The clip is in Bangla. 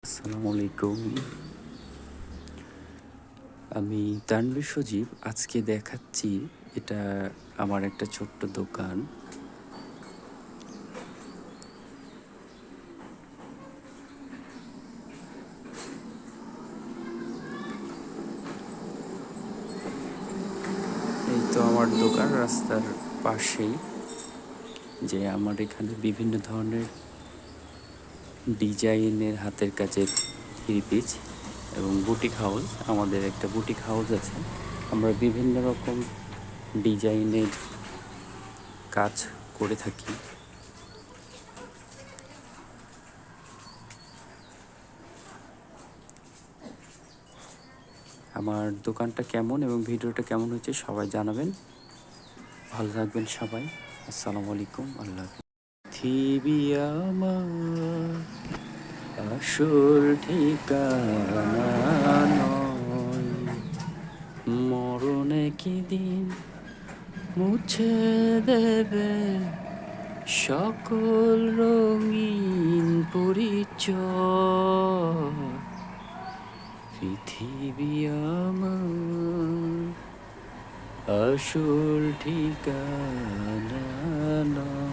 আসসালামু আলাইকুম। আমি তানভীর সজীব। আজকে দেখাচ্ছি এটা আমার একটা ছোট্ট দোকান। এই তো আমার দোকান রাস্তার পাশেই। যে আমার এখানে বিভিন্ন ধরনের ডিজাইনের হাতের কাজের থ্রি পিস এবং বুটিক হাউস। আমাদের একটা বুটিক হাউস আছে। আমরা বিভিন্ন রকম ডিজাইনের কাজ করে থাকি। আমার দোকানটা কেমন এবং ভিডিওটা কেমন হয়েছে সবাই জানাবেন। ভালো থাকবেন সবাই। আসসালামু আলাইকুম। আল্লাহ হাফেজ। পৃথিবী আমার আসল ঠিকানা নয়, মরণে কি দিন মুছে দেবে সকল রঙিন পরিচয়। পৃথিবী আমার আসল ঠিকানা নয়।